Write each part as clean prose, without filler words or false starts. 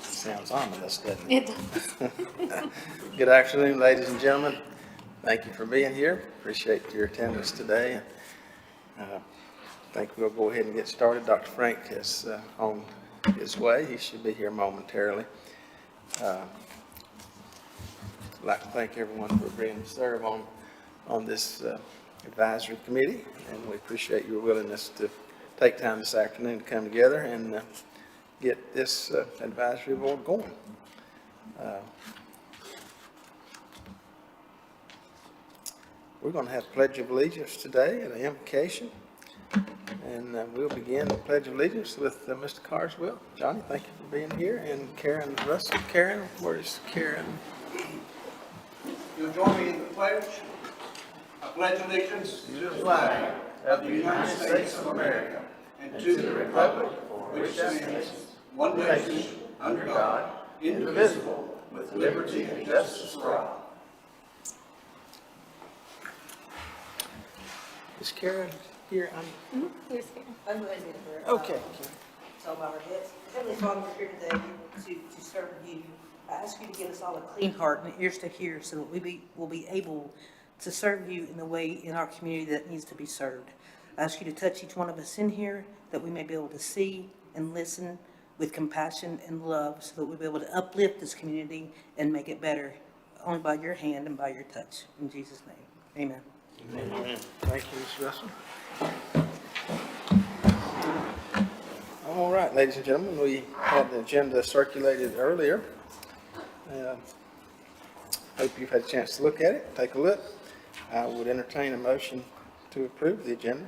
Sounds ominous, doesn't It it? does. Good afternoon, ladies and gentlemen. Thank you for being here. Appreciate your attendance today. I think we'll go ahead and get started. Dr. Frank is on his way. He should be here momentarily. I'd like to thank everyone for agreeing to serve on this advisory committee, and we appreciate your willingness to take time this afternoon to come together and get this advisory board going. We're going to have Pledge of Allegiance today and an invocation, and we'll begin the Pledge of Allegiance with Mr. Carswell. Johnny, thank you for being here, and Karen Russell. Karen, where's Karen? You'll join me in the pledge. I pledge allegiance to the flag of the United States of America and to the republic for which stands one nation, under God, indivisible, with liberty and justice for all. Is Karen here? Here's Karen. I'm going to do it for Okay. so bow our heads. Heavenly Father, we're here today to serve you. I ask you to give us all a clean heart and ears to hear so that will be able to serve you in the way in our community that needs to be served. I ask you to touch each one of us in here that we may be able to see and listen with compassion and love so that we'll be able to uplift this community and make it better only by your hand and by your touch. In Jesus' name, amen. Amen. Thank you, Ms. Russell. All right, ladies and gentlemen, we had the agenda circulated earlier. Hope you've had a chance to look at it, take a look. I would entertain a motion to approve the agenda.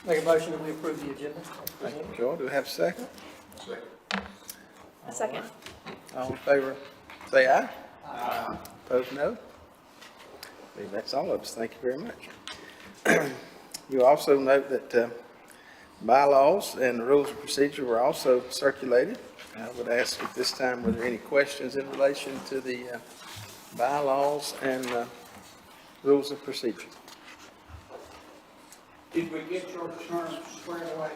Make a motion that we approve the agenda. Thank you, Joel. Do we have a second? A second. All in favor, say aye. Aye. Opposed, no. I believe that's all of us. Thank you very much. You also note that bylaws and the rules of procedure were also circulated. I would ask at this time, were there any questions in relation to the bylaws and rules of procedure? Did we get your term squared away?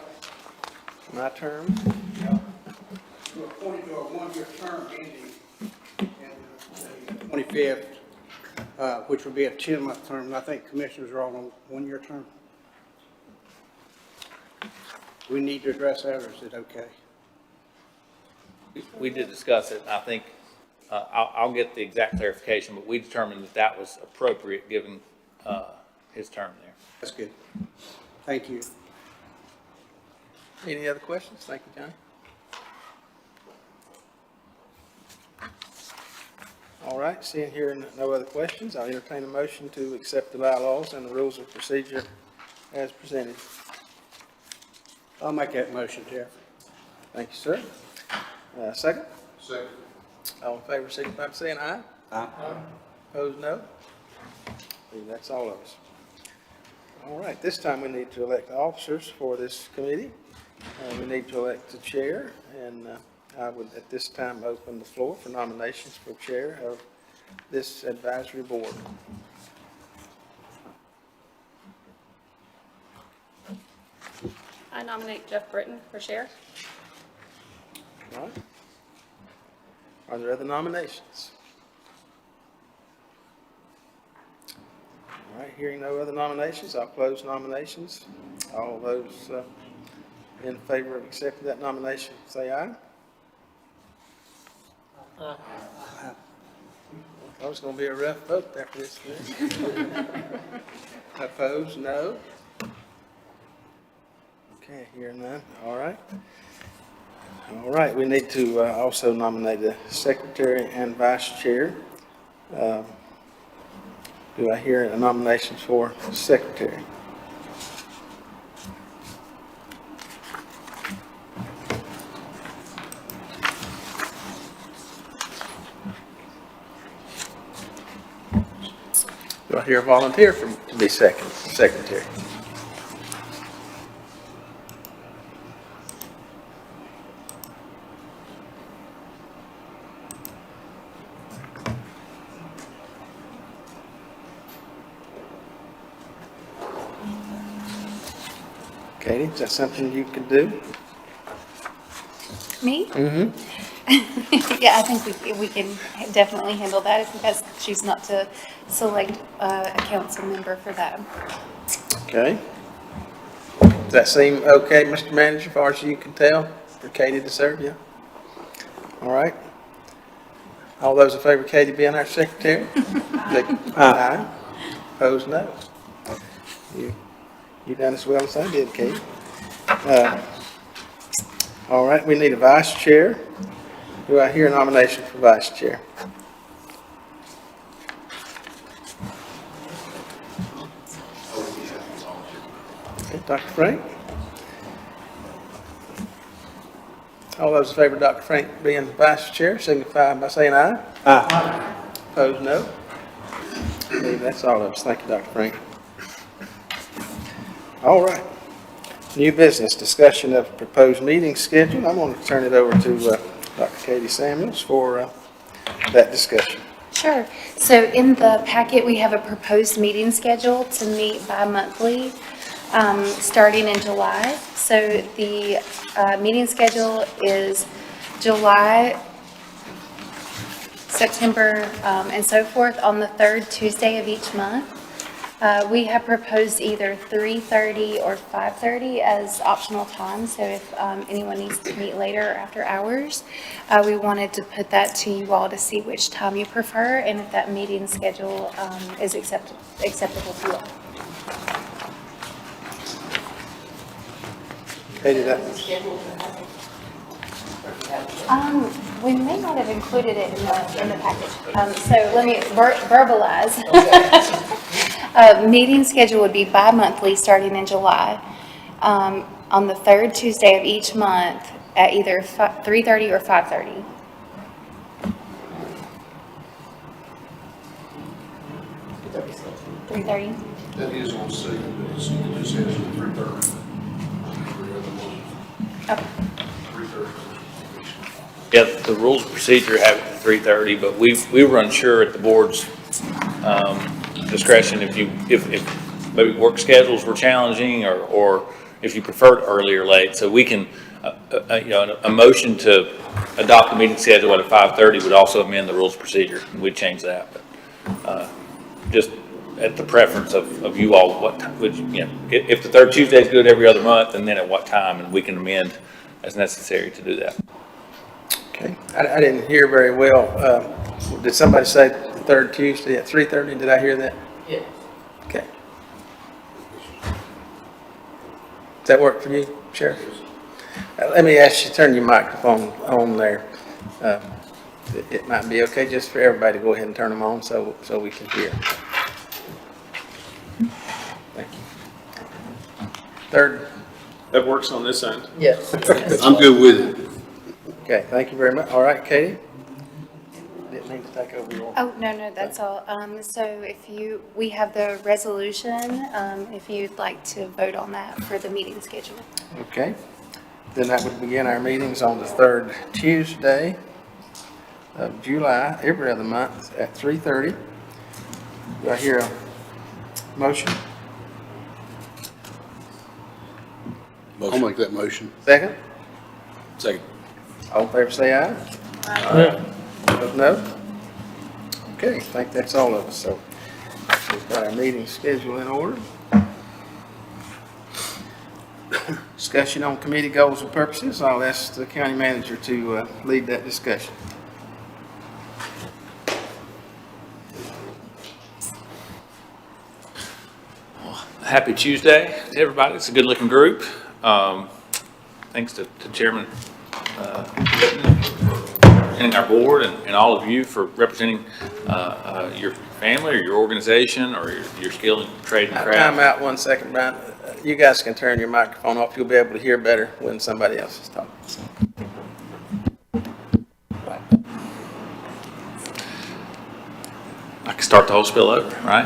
My term? You appointed to a one-year term ending in the 25th, which would be a 10-month term, and I think commissioners are all on one-year term. We need to address that, or is it okay? We did discuss it. I think, I'll get the exact clarification, but we determined that that was appropriate given his term there. That's good. Thank you. Any other questions? Thank you, Johnny. All right, seeing here no other questions, I'll entertain a motion to accept the bylaws and the rules of procedure as presented. I'll make that motion, Jeff. Thank you, sir. Second? Second. All in favor, signify by saying aye. Aye. Opposed, no. I believe that's all of us. All right, this time we need to elect officers for this committee. We need to elect a chair, and I would at this time open the floor for nominations for chair of this advisory board. I nominate Jeff Britton for chair. All right. Are there other nominations? All right, hearing no other nominations, I'll close nominations. All those in favor of accepting that nomination, say aye. Aye. Oh, it's going to be a rough vote after this. Opposed, no. Okay, hearing none. All right. All right, we need to also nominate a secretary and vice chair. Do I hear a nomination for secretary? Do I hear a volunteer to be secretary? Katie, is that something you could do? Me? Mm-hmm. Yeah, I think we can definitely handle that if you guys choose not to select a council member for that. Okay. Does that seem okay, Mr. Manager, as far as you can tell, for Katie to serve you? All right. All those in favor of Katie being our secretary? Aye. Opposed, no. You done as well as I did, Katie. All right, we need a vice chair. Do I hear a nomination for vice chair? Okay, Dr. Frank? All those in favor of Dr. Frank being vice chair signify by saying aye. Aye. Opposed, no. I believe that's all of us. Thank you, Dr. Frank. All right. New business, discussion of proposed meeting schedule. I'm going to turn it over to Dr. Katie Samuels for that discussion. Sure. So in the packet, we have a proposed meeting schedule to meet bi-monthly, starting in July. So the meeting schedule is July, September, and so forth on the third Tuesday of each month. We have proposed either 3:30 or 5:30 as optional times, so if anyone needs to meet later or after hours, we wanted to put that to you all to see which time you prefer and if that meeting schedule is acceptable to you all. Katie, that We may not have included it in the package. So let me verbalize. Meeting schedule would be bi-monthly starting in July, on the third Tuesday of each month at either 3:30 or 5:30. $3:30? That is on C, but it's, it just says 3:30. Okay. 3:30. Yeah, the rules of procedure have it at 3:30, but we were unsure at the board's discretion if maybe work schedules were challenging or if you preferred early or late. So we can, a motion to adopt the meeting schedule at 5:30 would also amend the rules of procedure. We'd change that, but just at the preference of you all, what time would you, if the third Tuesday is good every other month, and then at what time, and we can amend as necessary to do that. okay. I didn't hear very well. Did somebody say the third Tuesday at 3:30? Did I hear that? Yeah. Okay. Does that work for you, Sheriff? Let me ask you, turn your microphone on there. It might be okay just for everybody to go ahead and turn them on so we can hear. Thank you. Third. That works on this end. Yes. I'm good with it. Okay, thank you very much. All right, Katie? Didn't mean to take over your... Oh, no, that's all. So we have the resolution, if you'd like to vote on that for the meeting schedule. Okay. Then that would begin our meetings on the third Tuesday of July, every other month at 3:30. Do I hear a motion? I'll make that motion. Second? Second. All in favor say aye. Aye. No? Okay, I think that's all of us. So we've got our meeting schedule in order. Discussion on committee goals and purposes. I'll ask the county manager to lead that discussion. Happy Tuesday to everybody. It's a good looking group. Thanks to Chairman and our board and all of you for representing your family or your organization or your skill in trade and craft. Time out 1 second, Brian. You guys can turn your microphone off. You'll be able to hear better when somebody else is talking. So. I can start the whole spill over, right?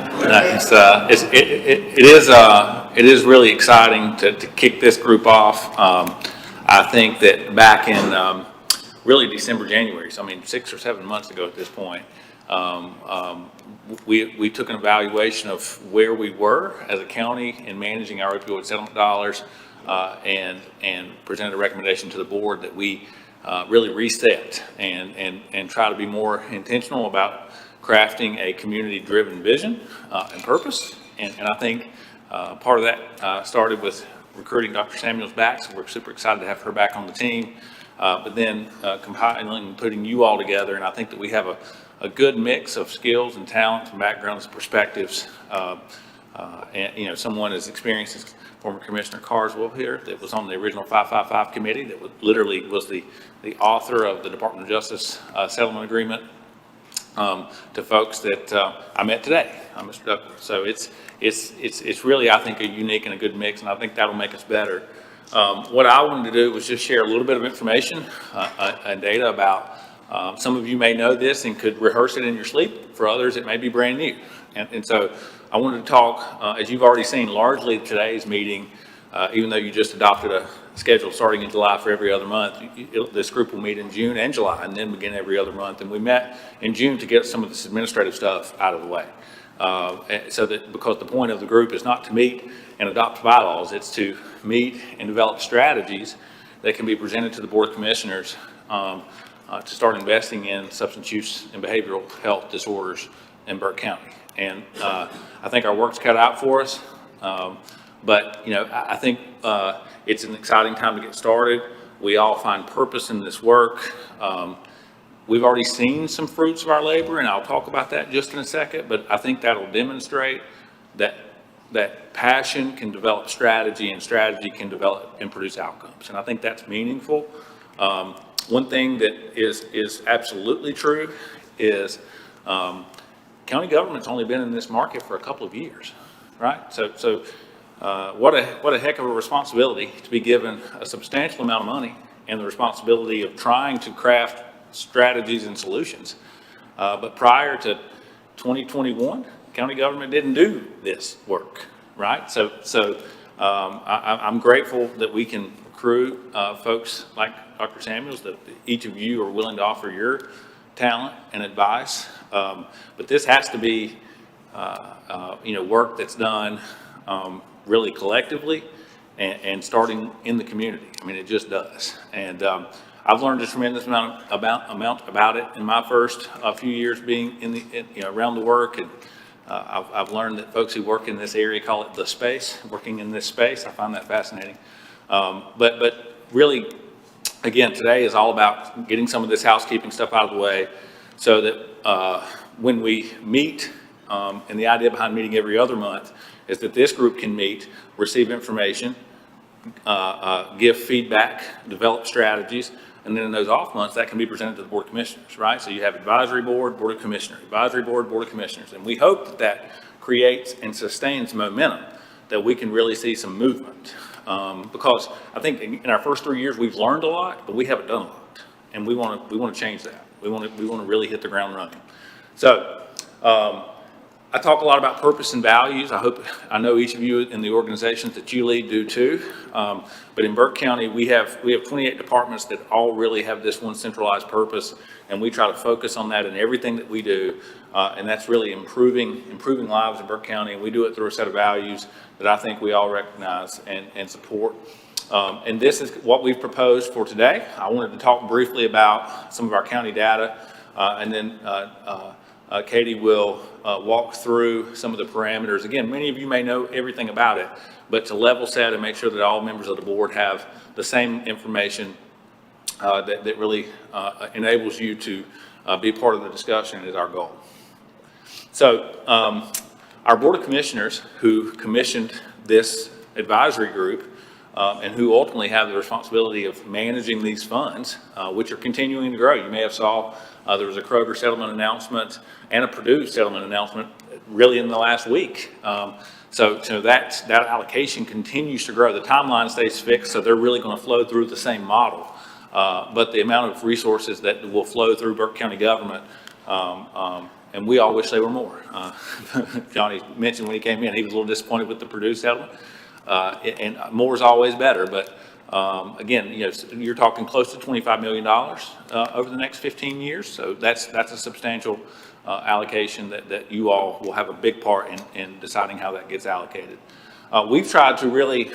It is really exciting to kick this group off. I think that back in really December, January, so I mean 6 or 7 months ago at this point, we took an evaluation of where we were as a county in managing our opioid settlement dollars, and presented a recommendation to the board that we really reset and try to be more intentional about crafting a community-driven vision and purpose. And I think part of that started with recruiting Dr. Samuels back, so we're super excited to have her back on the team. But then compiling and putting you all together, and I think that we have a good mix of skills and talents and backgrounds and perspectives. And, you know, someone as experienced as former Commissioner Carswell here that was on the original 555 committee that literally was the author of the Department of Justice settlement agreement, to folks that I met today, Mr. Douglas. So it's really, I think, a unique and a good mix, and I think that'll make us better. What I wanted to do was just share a little bit of information and data about, some of you may know this and could rehearse it in your sleep. For others, it may be brand new. And so I wanted to talk, as you've already seen, largely today's meeting, even though you just adopted a schedule starting in July for every other month, this group will meet in June and July and then begin every other month. And we met in June to get some of this administrative stuff out of the way. So that, because the point of the group is not to meet and adopt bylaws, it's to meet and develop strategies that can be presented to the Board of Commissioners to start investing in substance use and behavioral health disorders in Burke County. And I think our work's cut out for us. But, you know, I think it's an exciting time to get started. We all find purpose in this work. We've already seen some fruits of our labor, and I'll talk about that just in a second, but I think that'll demonstrate that passion can develop strategy, and strategy can develop and produce outcomes. And I think that's meaningful. One thing that is absolutely true is county government's only been in this market for a couple of years, right? So what a heck of a responsibility to be given a substantial amount of money and the responsibility of trying to craft strategies and solutions. But prior to 2021, county government didn't do this work, right? So I'm grateful that we can recruit folks like Dr. Samuels, that each of you are willing to offer your talent and advice. But this has to be, you know, work that's done really collectively and starting in the community. I mean, it just does. And I've learned a tremendous amount about it in my first few years being you know, around the work. And I've learned that folks who work in this area call it the space, working in this space. I find that fascinating. But really, again, today is all about getting some of this housekeeping stuff out of the way so that when we meet, and the idea behind meeting every other month is that this group can meet, receive information, give feedback, develop strategies, and then in those off months, that can be presented to the Board of Commissioners, right? So you have advisory board, Board of Commissioners, advisory board, Board of Commissioners. And we hope that that creates and sustains momentum, that we can really see some movement. Because I think in our first 3 years, we've learned a lot, but we haven't done a lot. And we want to change that. We want to really hit the ground running. So I talk a lot about purpose and values. I know each of you in the organizations that you lead do too. But in Burke County, we have 28 departments that all really have this one centralized purpose, and we try to focus on that in everything that we do. And that's really improving lives in Burke County, and we do it through a set of values that I think we all recognize and support. And this is what we've proposed for today. I wanted to talk briefly about some of our county data, and then Katie will walk through some of the parameters. Again, many of you may know everything about it, but to level set and make sure that all members of the board have the same information that really enables you to be part of the discussion is our goal. So our Board of Commissioners, who commissioned this advisory group, and who ultimately have the responsibility of managing these funds, which are continuing to grow. You may have saw there was a Kroger settlement announcement and a Purdue settlement announcement really in the last week. So that allocation continues to grow. The timeline stays fixed, so they're really going to flow through the same model. But the amount of resources that will flow through Burke County government, and we all wish they were more. Johnny mentioned when he came in, he was a little disappointed with the Purdue settlement. And more is always better, but again, you know, you're talking close to $25 million over the next 15 years, so that's a substantial allocation that you all will have a big part in deciding how that gets allocated. We've tried to really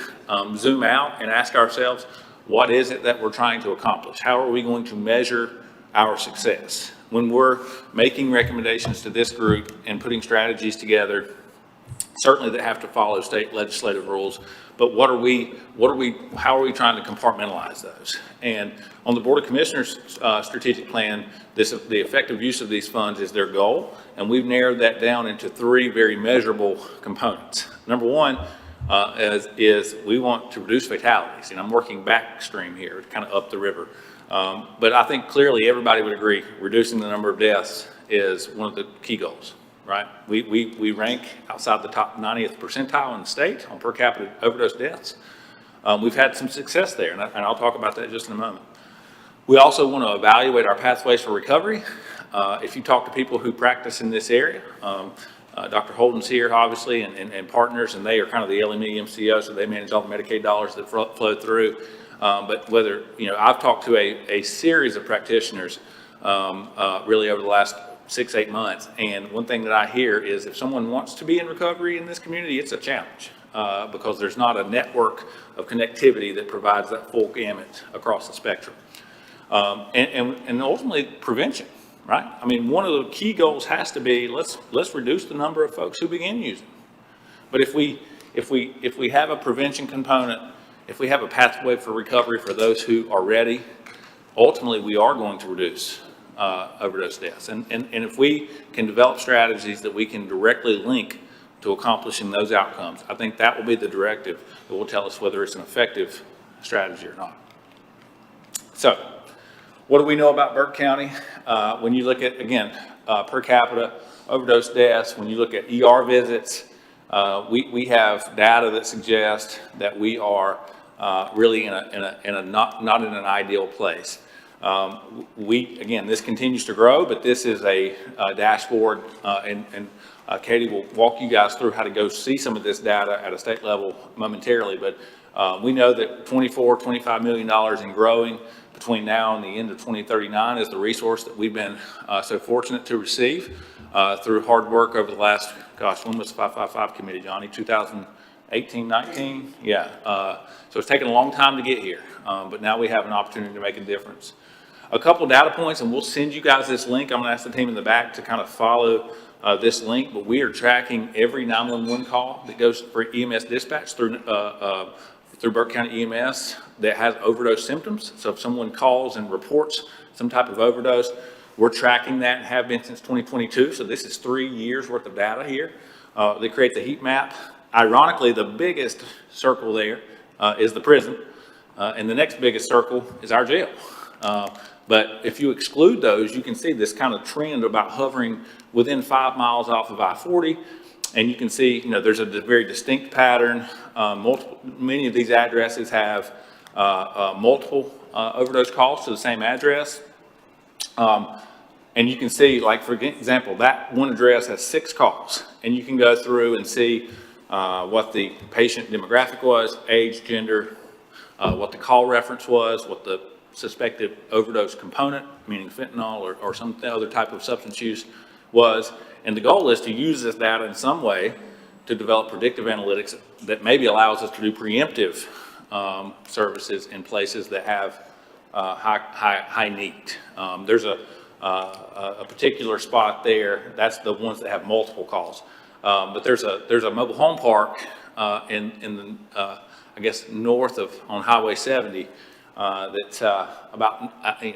zoom out and ask ourselves, what is it that we're trying to accomplish? How are we going to measure our success? When we're making recommendations to this group and putting strategies together, certainly that have to follow state legislative rules, but how are we trying to compartmentalize those? And on the Board of Commissioners strategic plan, the effective use of these funds is their goal, and we've narrowed that down into 3 very measurable components. Number one is we want to reduce fatalities, and I'm working backstream here, kind of up the river. But I think clearly everybody would agree reducing the number of deaths is one of the key goals. Right? We rank outside the top 90th percentile in the state on per capita overdose deaths. We've had some success there, and I'll talk about that just in a moment. We also want to evaluate our pathways for recovery. If you talk to people who practice in this area, Dr. Holden's here, obviously, and partners, and they are kind of the LME MCO, so they manage all the Medicaid dollars that flow through. But whether, I've talked to a series of practitioners really over the last 6-8 months, and one thing that I hear is if someone wants to be in recovery in this community, it's a challenge because there's not a network of connectivity that provides that full gamut across the spectrum. And ultimately prevention, right? I mean, one of the key goals has to be let's reduce the number of folks who begin using. But if we have a prevention component, if we have a pathway for recovery for those who are ready, ultimately we are going to reduce overdose deaths. And if we can develop strategies that we can directly link to accomplishing those outcomes, I think that will be the directive that will tell us whether it's an effective strategy or not. So, what do we know about Burke County? When you look at, again, per capita overdose deaths, when you look at ER visits, we have data that suggests that we are really not in an ideal place. Again, this continues to grow, but this is a dashboard, and Katie will walk you guys through how to go see some of this data at a state level momentarily. But we know that $25 million and growing between now and the end of 2039 is the resource that we've been so fortunate to receive through hard work over the last, when was the 555 committee, Johnny? 2018, 19? Yeah. So it's taken a long time to get here, but now we have an opportunity to make a difference. A couple data points, and we'll send you guys this link. I'm going to ask the team in the back to kind of follow this link, but we are tracking every 911 call that goes for EMS dispatch through Burke County EMS that has overdose symptoms. So if someone calls and reports some type of overdose, we're tracking that and have been since 2022. So this is 3 years worth of data here. That creates a heat map. Ironically, the biggest circle there is the prison, and the next biggest circle is our jail. But if you exclude those, you can see this kind of trend about hovering within 5 miles off of I-40. And you can see, there's a very distinct pattern. Many of these addresses have multiple overdose calls to the same address. And you can see, like, for example, that one address has 6 calls. And you can go through and see what the patient demographic was, age, gender, what the call reference was, what the suspected overdose component, meaning fentanyl or some other type of substance use was. And the goal is to use this data in some way to develop predictive analytics that maybe allows us to do preemptive services in places that have high need. There's a particular spot there. That's the ones that have multiple calls. But there's a mobile home park in the I guess north on Highway 70 that's about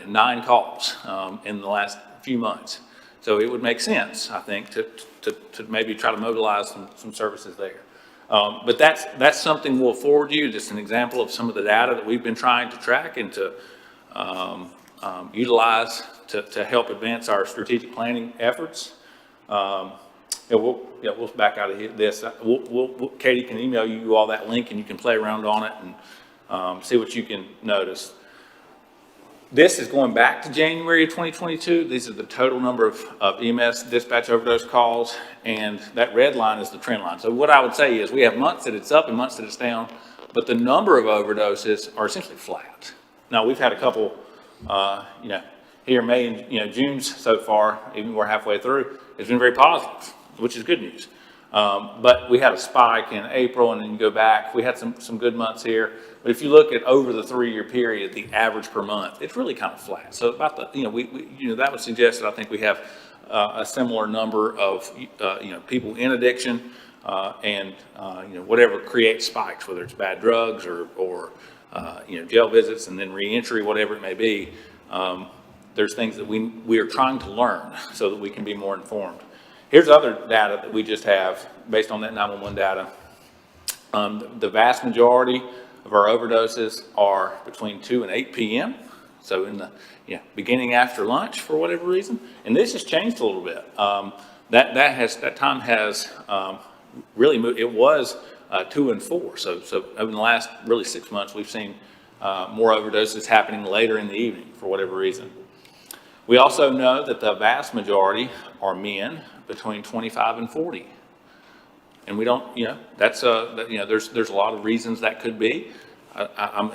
9 calls in the last few months. So it would make sense, I think, to maybe try to mobilize some services there. But that's something we'll forward you, just an example of some of the data that we've been trying to track and to utilize to help advance our strategic planning efforts. We'll back out of this. Katie can email you all that link and you can play around on it and see what you can notice. This is going back to January of 2022. These are the total number of EMS dispatch overdose calls, and that red line is the trend line. So what I would say is we have months that it's up and months that it's down, but the number of overdoses are essentially flat. Now, we've had a couple, here in May and June so far, even we're halfway through, it's been very positive, which is good news. But we had a spike in April, and then you go back, we had some good months here. But if you look at over the 3-year period, the average per month, it's really kind of flat. So about that would suggest that I think we have a similar number of, people in addiction, and whatever creates spikes, whether it's bad drugs or jail visits and then reentry, whatever it may be. There's things that we are trying to learn so that we can be more informed. Here's other data that we just have based on that 911 data. The vast majority of our overdoses are between 2 and 8 p.m. So in the beginning after lunch for whatever reason. And this has changed a little bit. That time has really moved. It was 2 and 4. So over the last really 6 months, we've seen more overdoses happening later in the evening for whatever reason. We also know that the vast majority are men between 25 and 40. And we don't, there's a lot of reasons that could be. I'm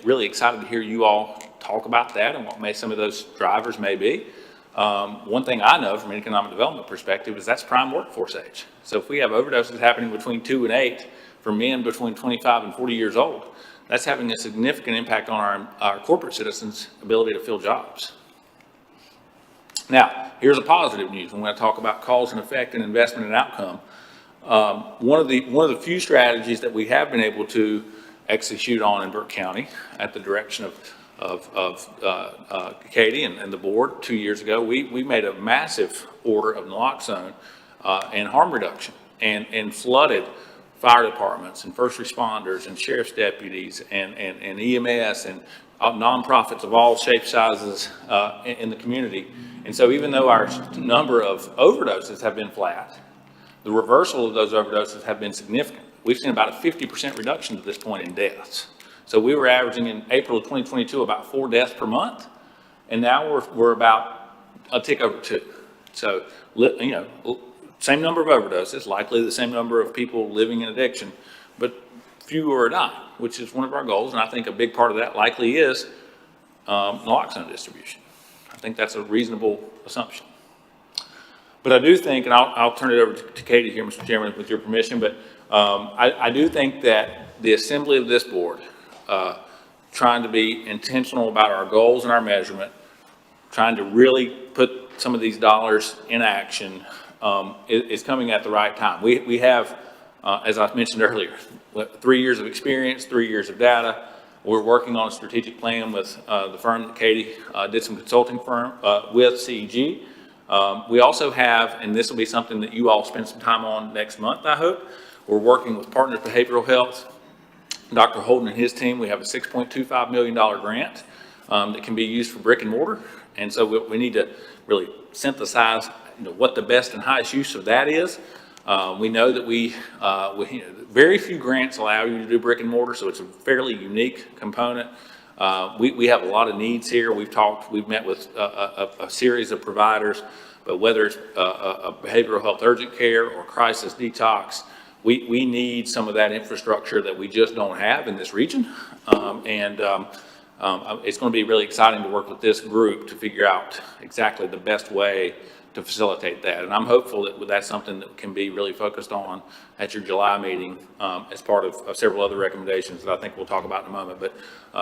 really excited to hear you all talk about that and what some of those drivers may be. One thing I know from an economic development perspective is that's prime workforce age. So if we have overdoses happening between 2 and 8 for men between 25 and 40 years old, that's having a significant impact on our corporate citizens' ability to fill jobs. Now, here's a positive news. When I talk about cause and effect and investment and outcome, one of the few strategies that we have been able to execute on in Burke County at the direction of Katie and the board 2 years ago, we made a massive order of naloxone and harm reduction and flooded fire departments and first responders and sheriff's deputies and EMS and nonprofits of all shapes, sizes in the community. And so even though our number of overdoses have been flat, the reversal of those overdoses have been significant. We've seen about a 50% reduction to this point in deaths. So we were averaging in April of 2022 about 4 deaths per month, and now we're about a tick over 2. So, same number of overdoses, likely the same number of people living in addiction, but fewer are dying, which is one of our goals, and I think a big part of that likely is naloxone distribution. I think that's a reasonable assumption. But I do think, and I'll turn it over to Katie here, Mr. Chairman, with your permission, but I do think that the assembly of this board, trying to be intentional about our goals and our measurement, trying to really put some of these dollars in action, is coming at the right time. We have, as I mentioned earlier, 3 years of experience, 3 years of data. We're working on a strategic plan with the firm that Katie did some consulting with, CEG. We also have, and this will be something that you all spend some time on next month, I hope. We're working with Partners Behavioral Health. Dr. Holden and his team, we have a $6.25 million grant that can be used for brick and mortar. And so we need to really synthesize what the best and highest use of that is. We know that very few grants allow you to do brick and mortar, so it's a fairly unique component. We have a lot of needs here. We've met with a series of providers, but whether it's a behavioral health urgent care or crisis detox, we need some of that infrastructure that we just don't have in this region. It's going to be really exciting to work with this group to figure out exactly the best way to facilitate that. And I'm hopeful that that's something that can be really focused on at your July meeting as part of several other recommendations that I think we'll talk about in a moment. But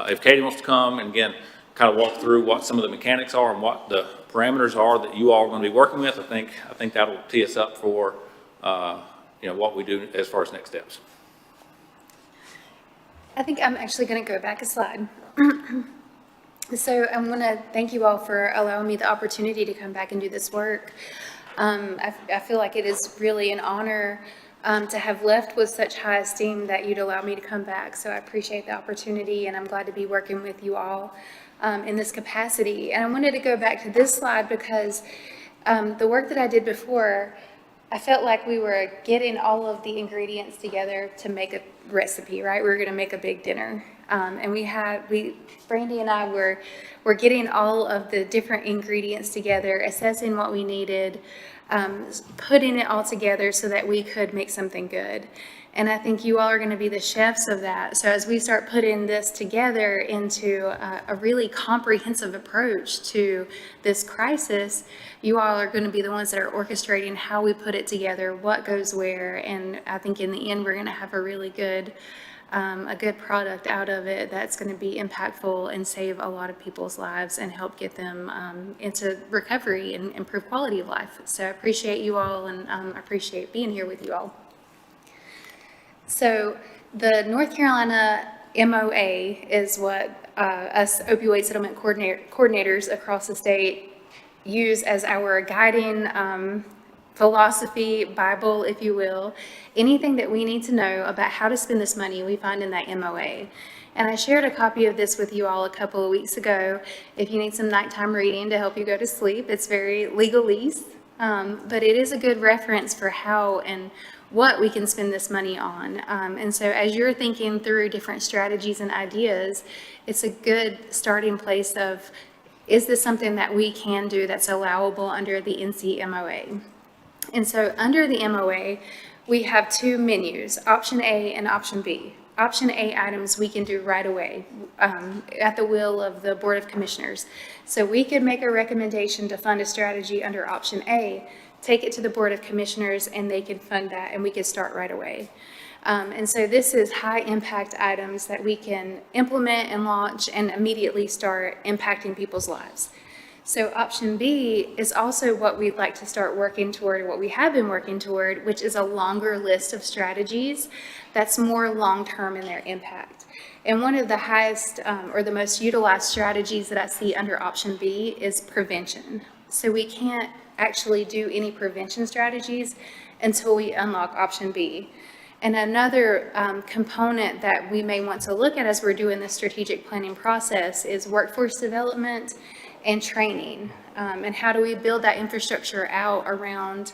if Katie wants to come and again, kind of walk through what some of the mechanics are and what the parameters are that you all are going to be working with, I think that'll tee us up for what we do as far as next steps. I think I'm actually going to go back a slide. So I want to thank you all for allowing me the opportunity to come back and do this work. I feel like it is really an honor to have left with such high esteem that you'd allow me to come back. So I appreciate the opportunity, and I'm glad to be working with you all in this capacity. And I wanted to go back to this slide because the work that I did before, I felt like we were getting all of the ingredients together to make a recipe, right? We were going to make a big dinner. And Brandy and I were getting all of the different ingredients together, assessing what we needed, putting it all together so that we could make something good. And I think you all are going to be the chefs of that. So as we start putting this together into a really comprehensive approach to this crisis, you all are going to be the ones that are orchestrating how we put it together, what goes where. And I think in the end, we're going to have a really good product out of it that's going to be impactful and save a lot of people's lives and help get them into recovery and improve quality of life. So I appreciate you all, and I appreciate being here with you all. So the North Carolina MOA is what us opioid settlement coordinators across the state use as our guiding philosophy, Bible, if you will. Anything that we need to know about how to spend this money, we find in that MOA. And I shared a copy of this with you all a couple of weeks ago. If you need some nighttime reading to help you go to sleep, it's very legalese, but it is a good reference for how and what we can spend this money on. And so as you're thinking through different strategies and ideas, it's a good starting place of, is this something that we can do that's allowable under the NCMOA? And so under the MOA, we have two menus, option A and option B. Option A items we can do right away at the will of the Board of Commissioners. So we could make a recommendation to fund a strategy under option A, take it to the Board of Commissioners, and they could fund that, and we could start right away. And so this is high impact items that we can implement and launch and immediately start impacting people's lives. So option B is also what we'd like to start working toward, what we have been working toward, which is a longer list of strategies that's more long-term in their impact. And one of the highest or the most utilized strategies that I see under option B is prevention. So we can't actually do any prevention strategies until we unlock option B. And another component that we may want to look at as we're doing the strategic planning process is workforce development and training, and how do we build that infrastructure out around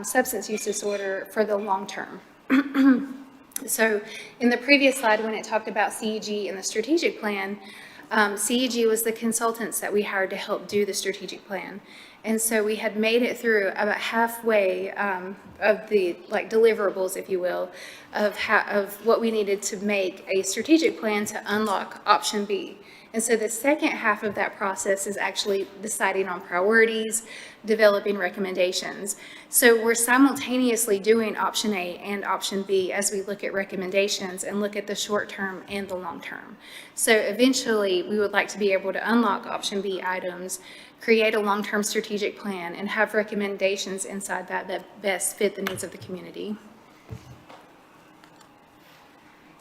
substance use disorder for the long term. So in the previous slide, when it talked about CEG and the strategic plan, CEG was the consultants that we hired to help do the strategic plan. And so we had made it through about halfway of the deliverables, if you will, of what we needed to make a strategic plan to unlock option B. And so the second half of that process is actually deciding on priorities, developing recommendations. So we're simultaneously doing option A and option B as we look at recommendations and look at the short term and the long term. So eventually we would like to be able to unlock option B items, create a long-term strategic plan, and have recommendations inside that best fit the needs of the community.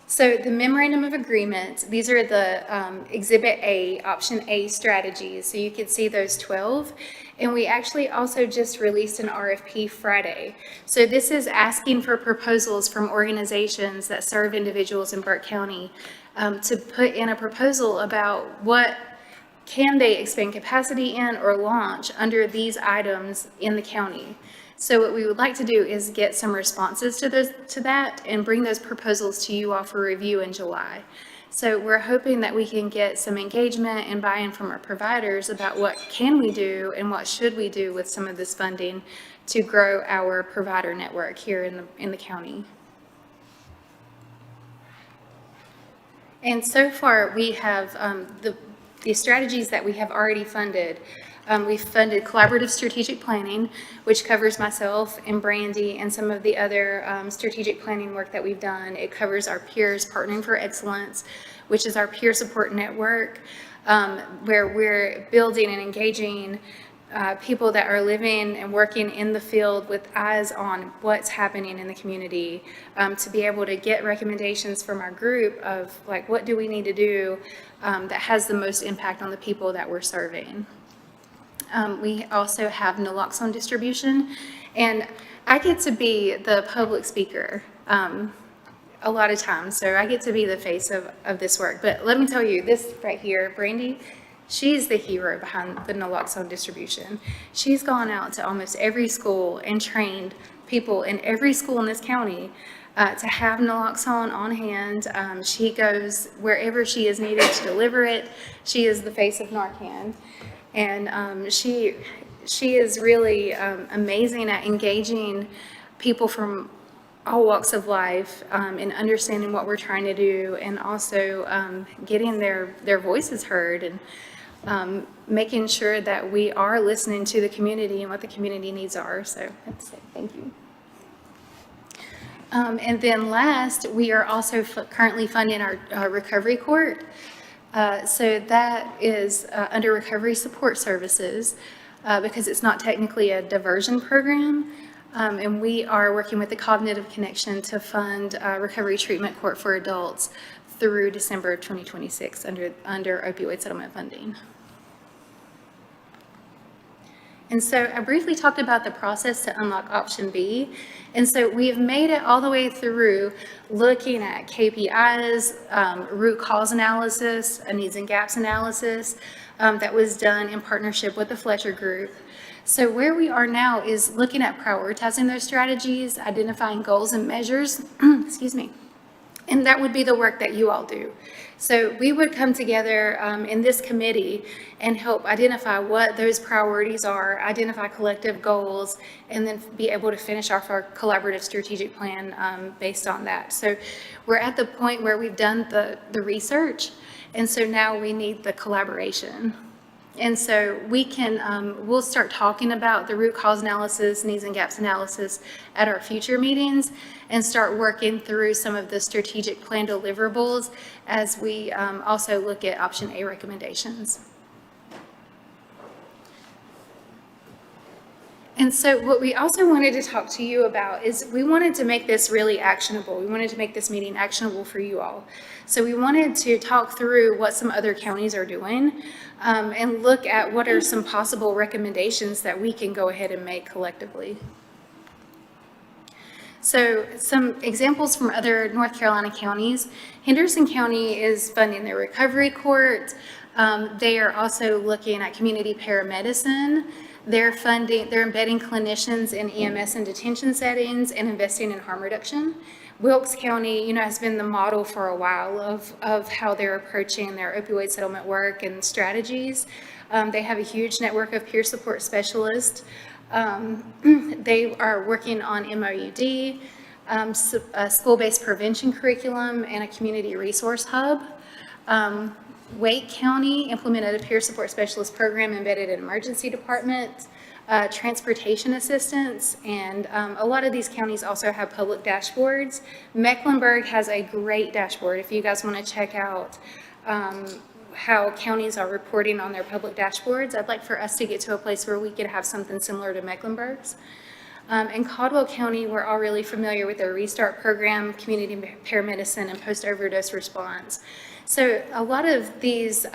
So the memorandum of agreement, these are the Exhibit A, Option A strategies. So you can see those 12. And we actually also just released an RFP Friday. So this is asking for proposals from organizations that serve individuals in Burke County to put in a proposal about what can they expand capacity in or launch under these items in the county. So what we would like to do is get some responses to that and bring those proposals to you all for review in July. So we're hoping that we can get some engagement and buy-in from our providers about what can we do and what should we do with some of this funding to grow our provider network here in the county. And so far we have the strategies that we have already funded. We've funded collaborative strategic planning, which covers myself and Brandy and some of the other strategic planning work that we've done. It covers our peers Partnering for Excellence, which is our peer support network, where we're building and engaging people that are living and working in the field with eyes on what's happening in the community, to be able to get recommendations from our group of like, what do we need to do that has the most impact on the people that we're serving. We also have naloxone distribution, and I get to be the public speaker a lot of times, so I get to be the face of this work. But let me tell you, this right here, Brandy, she's the hero behind the naloxone distribution. She's gone out to almost every school and trained people in every school in this county to have naloxone on hand. She goes wherever she is needed to deliver it. She is the face of Narcan. And she is really amazing at engaging people from all walks of life and understanding what we're trying to do, and also getting their voices heard, and making sure that we are listening to the community and what the community needs are. So that's it. Thank you. And then last, we are also currently funding our recovery court. So that is under Recovery Support Services because it's not technically a diversion program. And we are working with the Cognitive Connection to fund Recovery Treatment Court for adults through December of 2026 under opioid settlement funding. And so I briefly talked about the process to unlock option B. And so we've made it all the way through looking at KPIs, root cause analysis, a needs and gaps analysis that was done in partnership with the Fletcher Group. So where we are now is looking at prioritizing those strategies, identifying goals and measures, excuse me, and that would be the work that you all do. So we would come together in this committee and help identify what those priorities are, identify collective goals, and then be able to finish off our collaborative strategic plan based on that. So we're at the point where we've done the research, and so now we need the collaboration. And so we can, we'll start talking about the root cause analysis, needs and gaps analysis at our future meetings, and start working through some of the strategic plan deliverables as we also look at option A recommendations. And so what we also wanted to talk to you about is we wanted to make this really actionable. We wanted to make this meeting actionable for you all. So we wanted to talk through what some other counties are doing and look at what are some possible recommendations that we can go ahead and make collectively. So some examples from other North Carolina counties. Henderson County is funding their recovery court. They are also looking at community paramedicine. They're embedding clinicians in EMS and detention settings and investing in harm reduction. Wilkes County, has been the model for a while of how they're approaching their opioid settlement work and strategies. They have a huge network of peer support specialists. They are working on MOUD, a school-based prevention curriculum, and a community resource hub. Wake County implemented a peer support specialist program embedded in emergency department, transportation assistance, and a lot of these counties also have public dashboards. Mecklenburg has a great dashboard. If you guys want to check out how counties are reporting on their public dashboards, I'd like for us to get to a place where we could have something similar to Mecklenburg's. In Caldwell County, we're all really familiar with their Restart program, community paramedicine, and post-overdose response. So a lot of these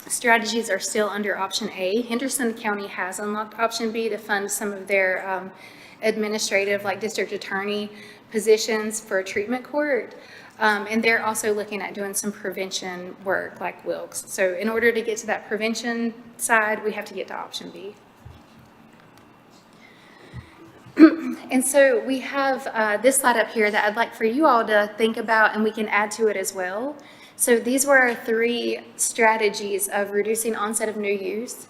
strategies are still under option A. Henderson County has unlocked option B to fund some of their administrative, like district attorney positions for a treatment court. And they're also looking at doing some prevention work like Wilkes. So in order to get to that prevention side, we have to get to option B. And so we have this slide up here that I'd like for you all to think about, and we can add to it as well. So these were our 3 strategies of reducing onset of new use,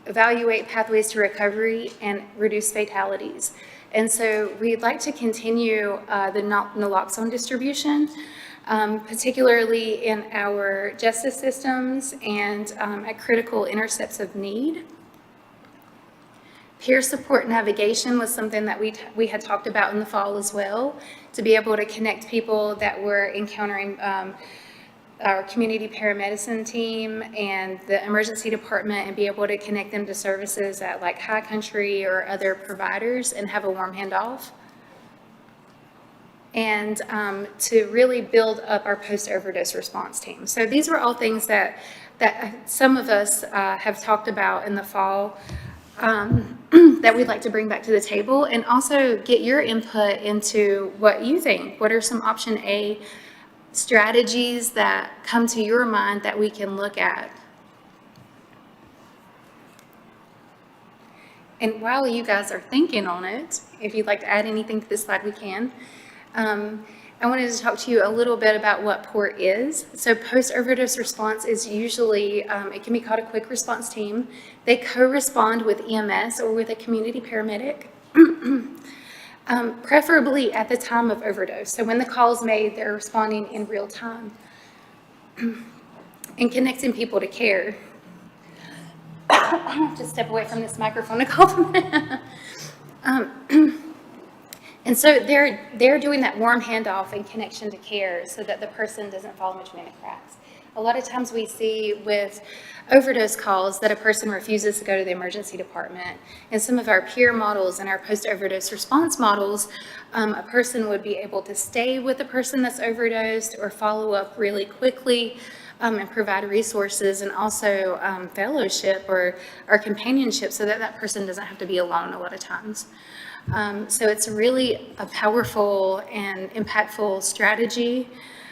evaluate pathways to recovery, and reduce fatalities. And so we'd like to continue the naloxone distribution, particularly in our justice systems and at critical intercepts of need. Peer support navigation was something that we had talked about in the fall as well, to be able to connect people that were encountering our community paramedicine team and the emergency department and be able to connect them to services at like High Country or other providers and have a warm handoff. And to really build up our post-overdose response team. So these were all things that some of us have talked about in the fall that we'd like to bring back to the table, and also get your input into what you think. What are some option A strategies that come to your mind that we can look at? And while you guys are thinking on it, if you'd like to add anything to this slide, we can. I wanted to talk to you a little bit about what PORT is. So post-overdose response is usually, it can be called a quick response team. They co-respond with EMS or with a community paramedic, preferably at the time of overdose. So when the call is made, they're responding in real time and connecting people to care. I have to step away from this microphone to cough. And so they're doing that warm handoff and connection to care so that the person doesn't fall in between the cracks. A lot of times we see with overdose calls that a person refuses to go to the emergency department. In some of our peer models and our post-overdose response models, a person would be able to stay with the person that's overdosed or follow up really quickly and provide resources and also fellowship or companionship so that that person doesn't have to be alone a lot of times. So it's really a powerful and impactful strategy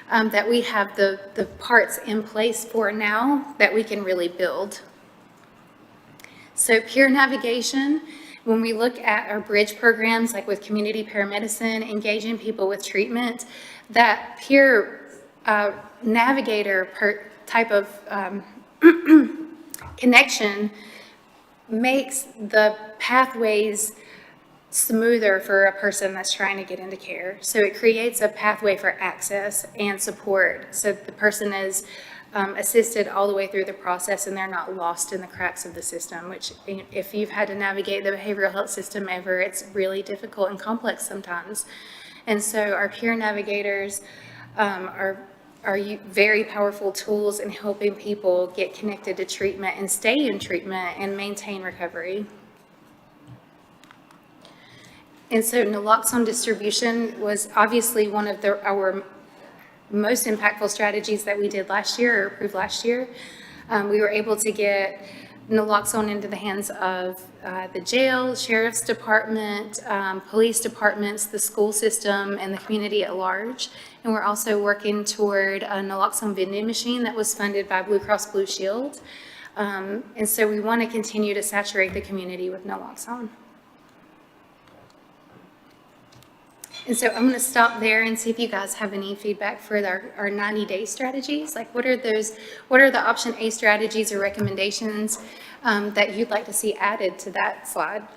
that we have the parts in place for now that we can really build. So peer navigation, when we look at our bridge programs, like with community paramedicine, engaging people with treatment, that peer navigator type of connection makes the pathways smoother for a person that's trying to get into care. So it creates a pathway for access and support. So the person is assisted all the way through the process and they're not lost in the cracks of the system, which if you've had to navigate the behavioral health system ever, it's really difficult and complex sometimes. And so our peer navigators are very powerful tools in helping people get connected to treatment and stay in treatment and maintain recovery. And so naloxone distribution was obviously one of our most impactful strategies that we did last year or approved last year. We were able to get naloxone into the hands of the jail, sheriff's department, police departments, the school system, and the community at large. And we're also working toward a naloxone vending machine that was funded by Blue Cross Blue Shield. And so we want to continue to saturate the community with naloxone. And so I'm going to stop there and see if you guys have any feedback for our 90-day strategies. Like what are the option A strategies or recommendations that you'd like to see added to that slide?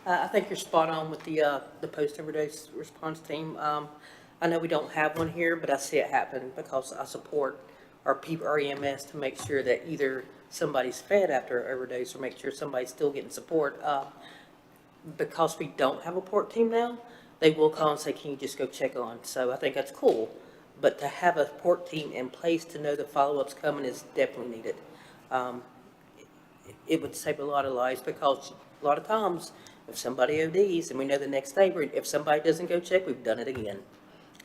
I think you're spot on with the post-overdose response team. I know we don't have one here, but I see it happen because I support our EMS to make sure that either somebody's fed after overdose or make sure somebody's still getting support. Because we don't have a port team now, they will call and say, can you just go check on? So I think that's cool. But to have a port team in place to know the follow-up's coming is definitely needed. It would save a lot of lives because a lot of times if somebody ODs and we know the next day, if somebody doesn't go check, we've done it again.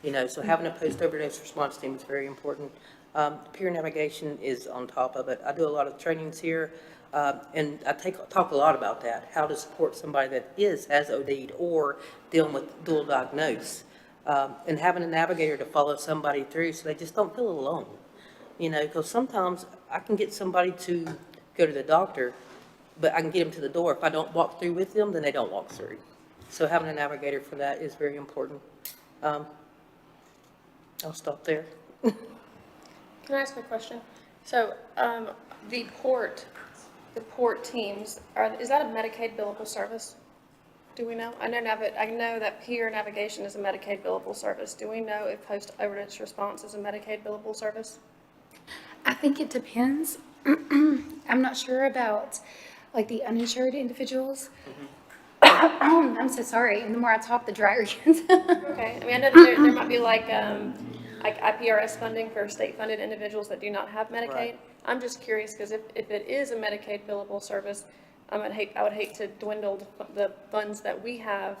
You know, so having a post-overdose response team is very important. Peer navigation is on top of it. I do a lot of trainings here, and I talk a lot about that, how to support somebody that has OD'd or dealing with dual diagnosis, and having a navigator to follow somebody through so they just don't feel alone. You know, because sometimes I can get somebody to go to the doctor, but I can get them to the door. If I don't walk through with them, then they don't walk through. So having a navigator for that is very important. I'll stop there. Can I ask a question? So, the port teams, is that a Medicaid billable service? Do we know? I know that peer navigation is a Medicaid billable service. Do we know if post-overdose response is a Medicaid billable service? I think it depends. I'm not sure about like the uninsured individuals. I'm so sorry. And the more I talk, the drier it gets. Okay. I mean, I know that there might be like IPRS funding for state-funded individuals that do not have Medicaid. Right. I'm just curious because if it is a Medicaid billable service, I would hate to dwindle the funds that we have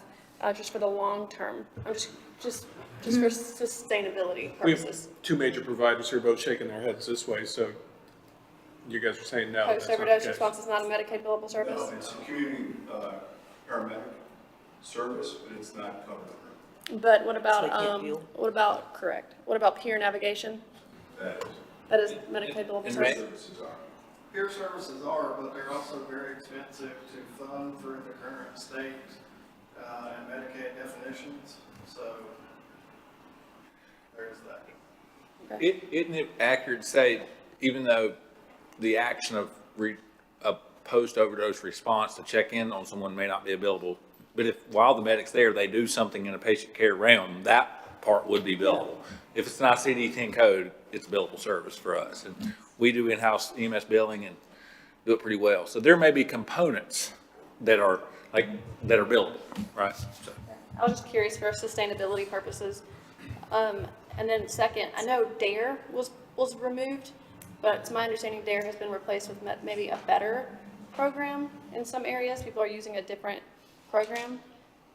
just for the long term. I'm just for sustainability We have purposes. two major providers who are both shaking their heads this way, so you guys are saying no. that's not the Post-overdose case. response is not a Medicaid billable service? No, it's a community paramedic service, but it's not covered. But what So they can't about, bill? what about peer navigation? That is. That is Medicaid billable And service? Services are. Peer services are, but they're also very expensive to fund through the current state and Medicaid definitions, so there's that. Isn't it accurate to say, even though the action of a post-overdose response to check in on someone may not be available, but if while the medic's there, they do something in a patient care realm, that part would be billable. If it's not ICD-10 code, it's billable service for us. And we do in-house EMS billing and do it pretty well. So there may be components that are billable, right? So. I was just curious for sustainability purposes. And then second, I know DARE was removed, but it's my understanding DARE has been replaced with maybe a better program in some areas. People are using a different program.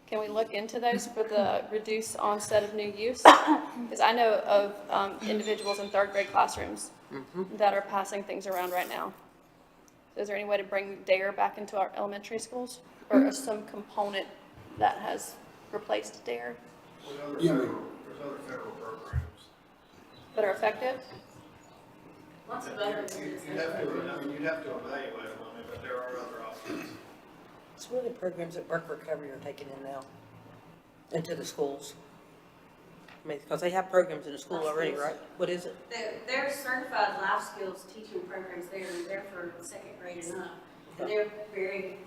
Can we look into those for the reduced onset of new use? Because I know of individuals in third grade classrooms that are passing things around right now. So is there any way to bring DARE back into our elementary schools? Or is some component that has replaced DARE There's other federal programs. that are effective? You'd have to evaluate them, but there are other options. It's really programs that work recovery are taking in now into the schools. I mean, because they have programs in the school already, right? What is it? They're certified life skills teaching programs there, and they're for second grade and up. And they're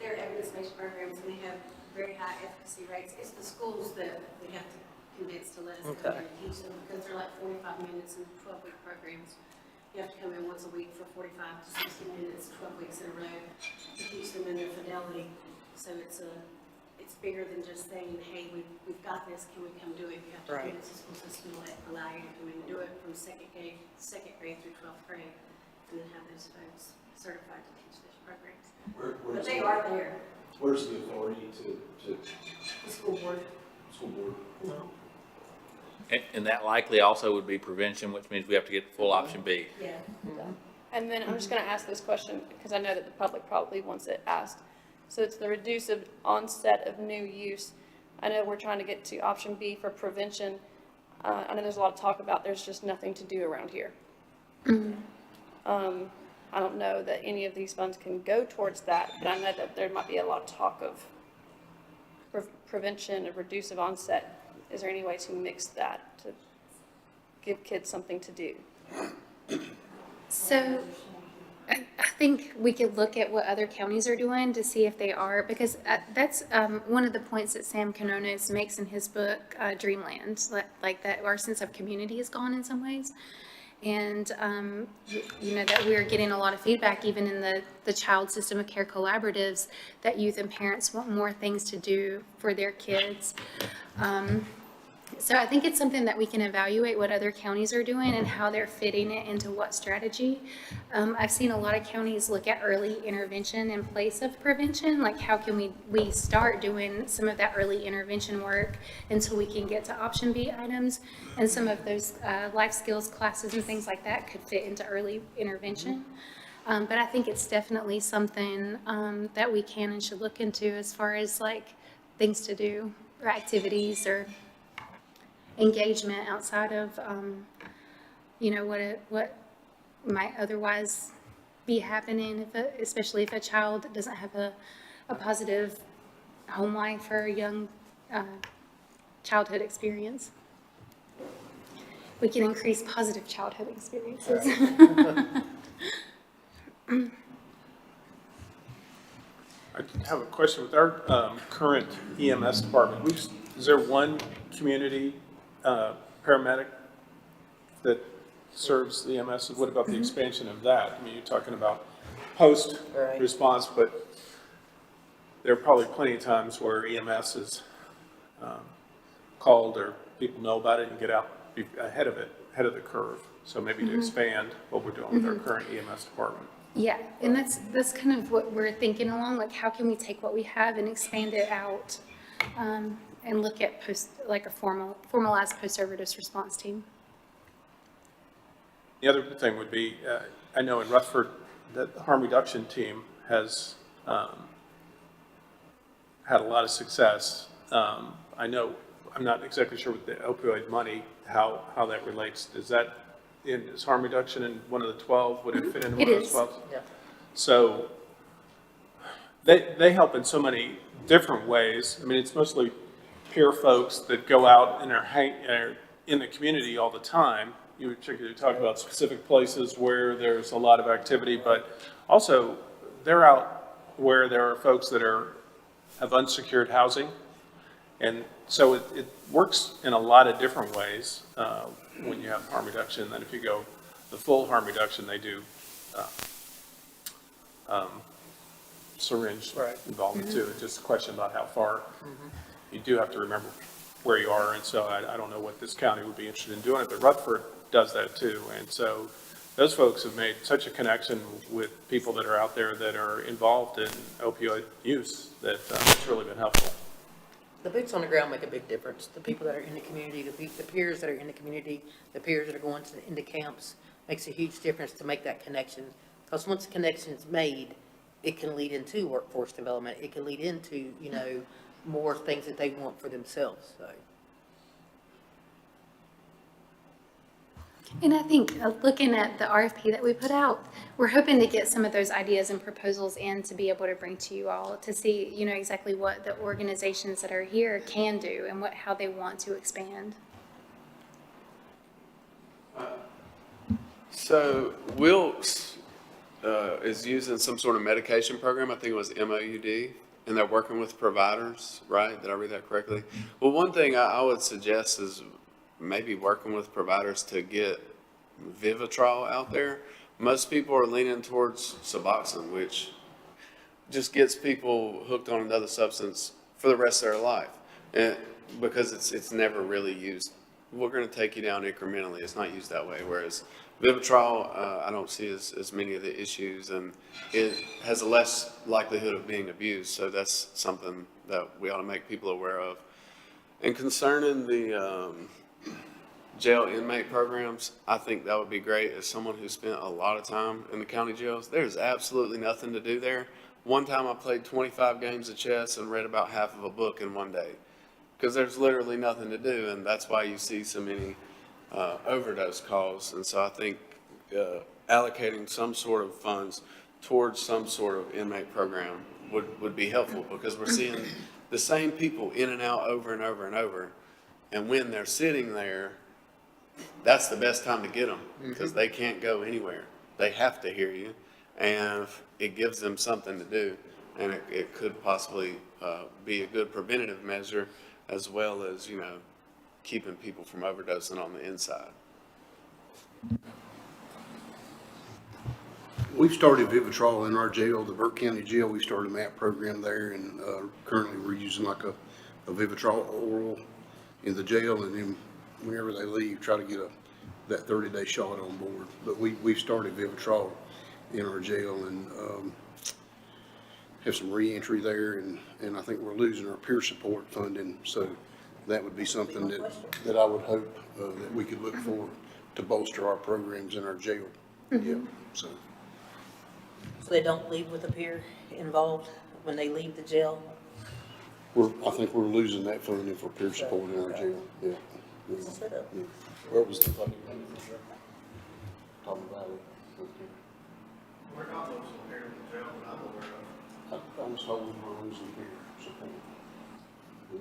evidence-based programs, and they have very high efficacy rates. It's the schools that we have to convince to let us come here and teach them, because they're like 45 minutes and 12-week programs. You have to come in once a week for 45 to 60 minutes, 12 weeks in a row to teach them in their fidelity. So it's bigger than just saying, hey, we've got this, can we come do it? You have to convince the school system to allow you to come in and do it from second grade through 12th grade, and then have those folks certified to teach those programs. But they are there. Where's the authority to The school board. school board? No. And that likely also would be prevention, which means we have to get full option B. Yeah. And then I'm just going to ask this question because I know that the public probably wants it asked. So it's the reduced onset of new use. I know we're trying to get to option B for prevention. I know there's a lot of talk about there's just nothing to do around here. I don't know that any of these funds can go towards that, but I know that there might be a lot of talk of prevention of reduced onset. Is there any way to mix that to give kids something to do? So I think we could look at what other counties are doing to see if they are, because that's one of the points that Sam Canones makes in his book, Dreamland, like that our sense of community is gone in some ways. And, that we're getting a lot of feedback, even in the child system of care collaboratives, that youth and parents want more things to do for their kids. So I think it's something that we can evaluate what other counties are doing and how they're fitting it into what strategy. I've seen a lot of counties look at early intervention in place of prevention, like how can we start doing some of that early intervention work until we can get to option B items, and some of those life skills classes and things like that could fit into early intervention. But I think it's definitely something that we can and should look into as far as like things to do or activities or engagement outside of, what might otherwise be happening, especially if a child doesn't have a positive home life or young childhood experience. We can increase positive childhood experiences. I have a question with our current EMS department. Is there one community paramedic that serves the EMS? What about the expansion of that? I mean, you're talking about post-response, but there are probably plenty of times where EMS is called or people know about it and get out ahead of the curve. So maybe to expand what we're doing with our current EMS department. Yeah, and that's kind of what we're thinking along, like how can we take what we have and expand it out, and look at a formalized post-overdose response team. The other thing would be, I know in Rutherford, that the harm reduction team has had a lot of success. I know, I'm not exactly sure with the opioid money, how that relates. Does that is harm reduction in one of the 12? Would it fit into It one of those is. 12? Yeah. So they help in so many different ways. I mean, it's mostly peer folks that go out and are in the community all the time. You particularly talk about specific places where there's a lot of activity, but also they're out where there are folks that have unsecured housing. And so it works in a lot of different ways when you have harm reduction. Then if you go the full harm reduction, they do syringe involvement too. It's just a question about how far. You do have to remember where you are, and so I don't know what this county would be interested in doing it, but Rutherford does that too. And so those folks have made such a connection with people that are out there that are involved in opioid use that it's really been helpful. The boots on the ground make a big difference. The people that are in the community, the peers that are in the community, the peers that are going into camps, makes a huge difference to make that connection. Because once the connection is made, it can lead into workforce development. It can lead into, more things that they want for themselves, so. And I think looking at the RFP that we put out, we're hoping to get some of those ideas and proposals in to be able to bring to you all to see, exactly what the organizations that are here can do and how they want to expand. So Wilkes is using some sort of medication program. I think it was MOUD, and they're working with providers, right? Did I read that correctly? Well, one thing I would suggest is maybe working with providers to get Vivitrol out there. Most people are leaning towards Suboxone, which just gets people hooked on another substance for the rest of their life, and because it's never really used. We're going to take you down incrementally. It's not used that way. Whereas Vivitrol, I don't see as many of the issues, and it has a less likelihood of being abused. So that's something that we ought to make people aware of. And concerning the jail inmate programs, I think that would be great. As someone who spent a lot of time in the county jails, there's absolutely nothing to do there. One time I played 25 games of chess and read about half of a book in one day, because there's literally nothing to do, and that's why you see so many overdose calls. And so I think allocating some sort of funds towards some sort of inmate program would be helpful, because we're seeing the same people in and out over and over and over. And when they're sitting there, that's the best time to get them, because they can't go anywhere. They have to hear you, and it gives them something to do. And it could possibly be a good preventative measure, as well as, keeping people from overdosing on the inside. We've started Vivitrol in our jail, the Burke County Jail. We started a MAP program there, and currently we're using like a Vivitrol oral in the jail, and then whenever they leave, try to get that 30-day shot on board. But we've started Vivitrol in our jail, and have some reentry there, and I think we're losing our peer support funding, so that would be something that I would hope that we could look for to bolster our programs in our jail. Yeah, so. So they don't leave with a peer involved when they leave the jail? I think we're losing that funding for peer support in our jail, yeah. Yeah. Where was the funding coming from, sir? Talking about it. We're not losing here in the jail that I'm aware of. I was told we were losing peer support. Yeah.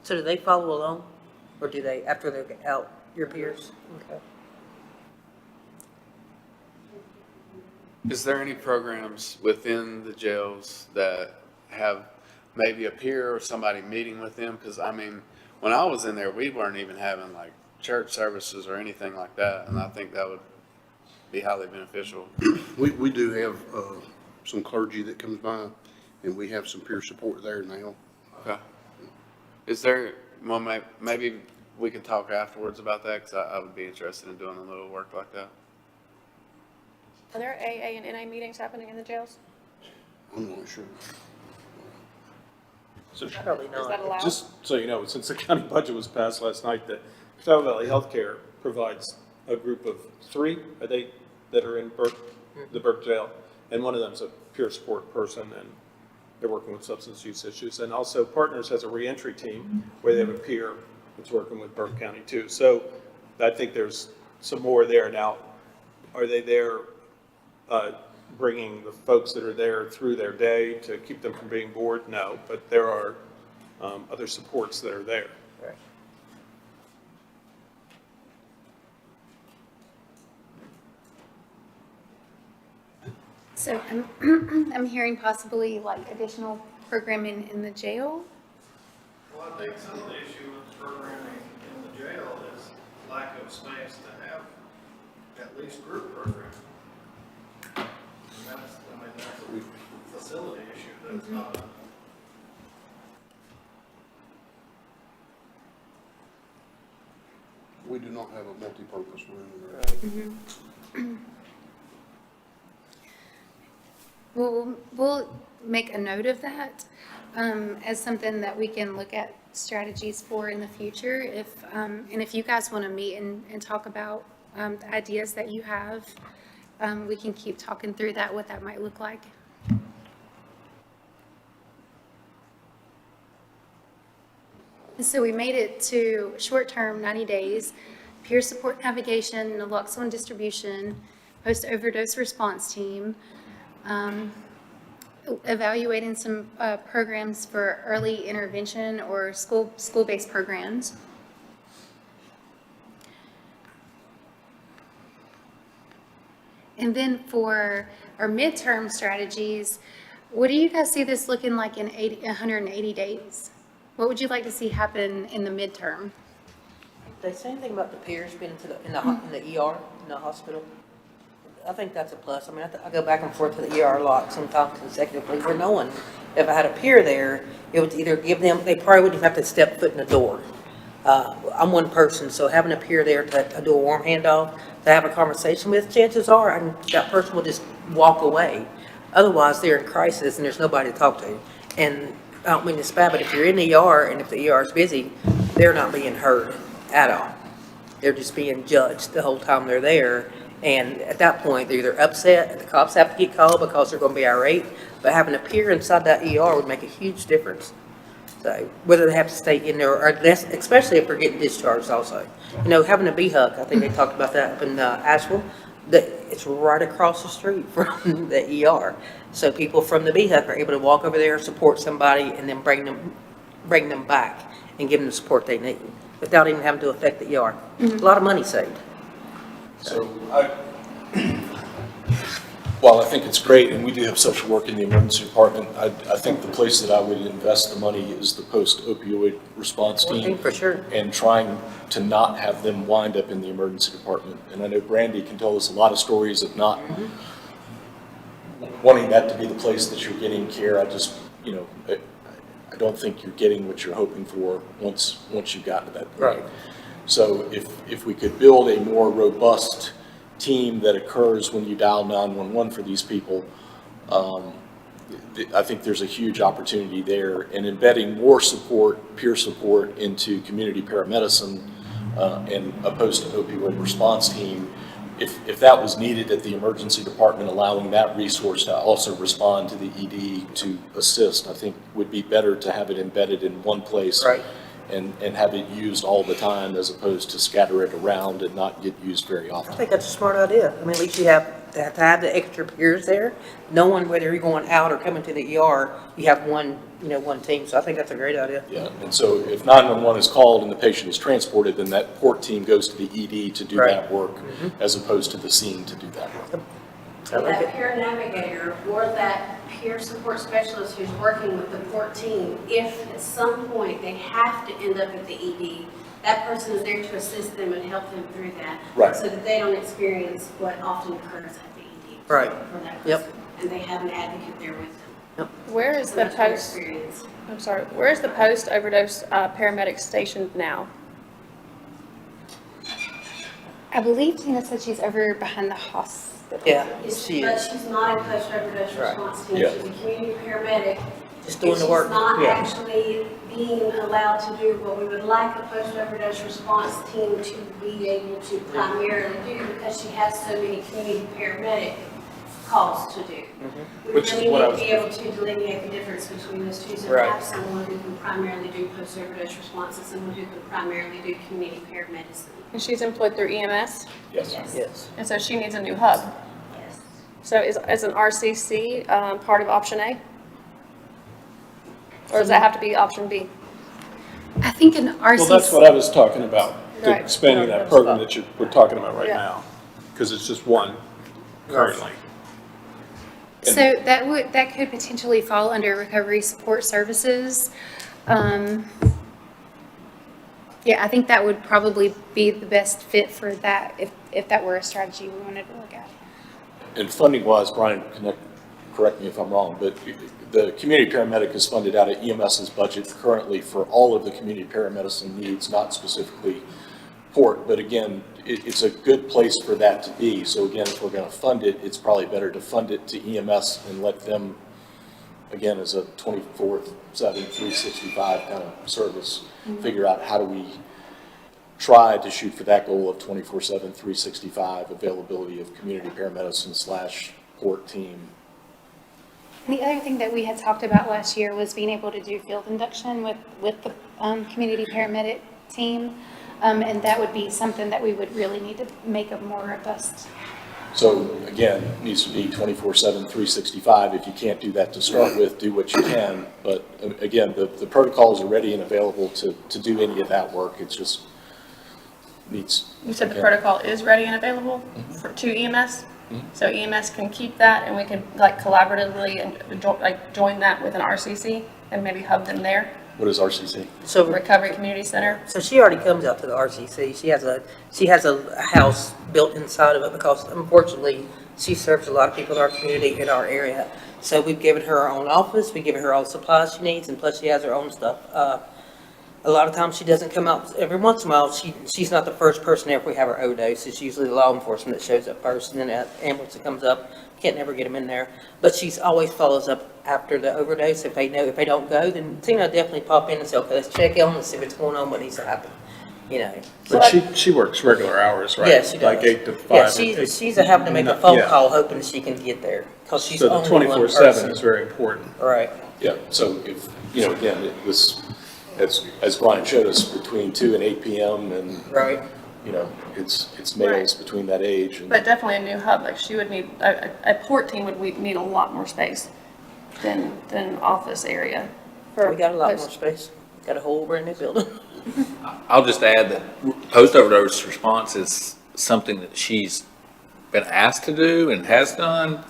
So do they follow along, or do they, after they're out, your peers? Okay. Is there any programs within the jails that have maybe a peer or somebody meeting with them? Because, I mean, when I was in there, we weren't even having like church services or anything like that, and I think that would be highly beneficial. We do have some clergy that comes by, and we have some peer support there now. Okay. Is there, well, maybe we can talk afterwards about that, because I would be interested in doing a little work like that. Are there AA and NA meetings happening in the jails? I'm not sure. So Probably Is that not. allowed? just so you know, since the county budget was passed last night, that Catawba Valley Healthcare provides a group of 3, are they, that are in the Burke jail, and one of them's a peer support person, and they're working with substance use issues. And also Partners has a reentry team where they have a peer that's working with Burke County too. So I think there's some more there. Now, are they there bringing the folks that are there through their day to keep them from being bored? No, but there are other supports that are there. Right. So I'm hearing possibly like additional programming in the jail. Well, I think some of the issue with the programming in the jail is lack of space to have at least group programming. And that's a facility issue that's not a. We do not have a multi-purpose room there. We'll make a note of that as something that we can look at strategies for in the future. And if you guys want to meet and talk about the ideas that you have, we can keep talking through that, what that might look like. So we made it to short-term, 90 days, peer support navigation, naloxone distribution, post-overdose response team, evaluating some programs for early intervention or school-based programs. And then for our midterm strategies, what do you guys see this looking like in 180 days? What would you like to see happen in the midterm? Did they say anything about the peers being in the ER, in the hospital? I think that's a plus. I mean, I go back and forth to the ER a lot, sometimes consecutively, where no one, if I had a peer there, it would either give them, they probably wouldn't have to step foot in the door. I'm one person, so having a peer there to do a warm handoff, to have a conversation with, chances are that person will just walk away. Otherwise, they're in crisis and there's nobody to talk to. And I don't mean this bad, but if you're in the ER and if the ER is busy, they're not being heard at all. They're just being judged the whole time they're there. And at that point, they're either upset, and the cops have to get called because they're going to be irate, but having a peer inside that ER would make a huge difference. So whether they have to stay in there or less, especially if they're getting discharged also. You know, having a B-Hug, I think they talked about that up in Asheville, that it's right across the street from the ER. So people from the B-Hug are able to walk over there, support somebody, and then bring them back and give them the support they need without even having to affect the ER. A lot of money saved. So while I think it's great, and we do have social work in the emergency department, I think the place that I would invest the money is the post-opioid response team. For sure. And trying to not have them wind up in the emergency department. And I know Brandy can tell us a lot of stories of not wanting that to be the place that you're getting care. I just, I don't think you're getting what you're hoping for once you got to that point. Right. So if we could build a more robust team that occurs when you dial 911 for these people, I think there's a huge opportunity there. And embedding more support, peer support into community paramedicine and a post-opioid response team, if that was needed at the emergency department, allowing that resource to also respond to the ED to assist, I think would be better to have it embedded in one place. Right. And have it used all the time as opposed to scatter it around and not get used very I often. think that's a smart idea. I mean, at least you have to have the extra peers there. No one, whether you're going out or coming to the ER, you have one team. So I think that's a great idea. Yeah, and so if 911 is called and the patient is transported, then that port team goes to the ED to do that work as opposed to the scene to do that work. That peer navigator or that peer support specialist who's working with the port team, if at some point they have to end up at the ED, that person is there to assist them and help them through that. Right. So that they don't experience what often occurs at the ED. Right. For that Yep. person. And they have an advocate there with them. Where is So the that's their post, experience. I'm sorry, where is the post-overdose paramedic stationed now? I believe Tina said she's over behind the hospital. Yeah, But she is. she's not a post-overdose Right. response team. Yeah. She's a community paramedic. Just doing the work. She's not Yeah. actually being allowed to do what we would like a post-overdose response team to be able to primarily do because she has so many community paramedic calls to do. We Which is really what I need to was- be able to delineate the difference between those two. So Right. have someone who can primarily do post-overdose response and someone who can primarily do community paramedicine. And she's employed through EMS, Yes. Yes. and so she needs a new hub. Yes. So is an RCC part of option A? Or does that have to be option B? I think an Well, RCC. that's what I was talking about, the Right. expanding No, that that's program fine. that we're talking about right Yeah. now, because it's just one currently. So that could potentially fall under recovery support services. Yeah, I think that would probably be the best fit for that if that were a strategy we wanted to look at. And funding-wise, Brian, correct me if I'm wrong, but the community paramedic is funded out of EMS's budget currently for all of the community paramedicine needs, not specifically Port. But again, it's a good place for that to be. So again, if we're going to fund it, it's probably better to fund it to EMS and let them, again, as a 24/7, 365 kind of service, figure out how do we try to shoot for that goal of 24/7, 365 availability of community paramedicine / Port team. The other thing that we had talked about last year was being able to do field induction with the community paramedic team. And that would be something that we would really need to make a more robust. So again, it needs to be 24/7, 365. If you can't do that to start with, do what you can. But again, the protocols are ready and available to do any of that work. It just needs. You said the protocol is ready and available to EMS? So EMS can keep that and we can like collaboratively and join that with an RCC and maybe hub them there? What is RCC? So, Recovery Community Center? so she already comes out to the RCC. She has a house built inside of it because unfortunately, she serves a lot of people in our community, in our area. So we've given her her own office, we've given her all the supplies she needs, and plus she has her own stuff. A lot of times she doesn't come out, every once in a while, she's not the first person there if we have her overdose. It's usually the law enforcement that shows up first, and then the ambulance that comes up. Can't never get them in there. But she's always follows up after the overdose. If they don't go, then Tina will definitely pop in and say, okay, let's check in and see what's going on, what needs to happen, you know. But she works regular hours, right? Yeah, she does. Like 8 to 5. Yeah, she's having to make a phone Yeah. call hoping she can get there, because she's So the only one 24/7 person. is very important. Right. Yeah, so if, again, it was, as Brian showed us, between 2 and 8 p.m. and, Right. it's males between that age. And But definitely a new hub, like she would need, a Port team would need a lot more space than office area. We got a lot more space. Got a whole brand new building. I'll just add that post-overdose response is something that she's been asked to do and has done,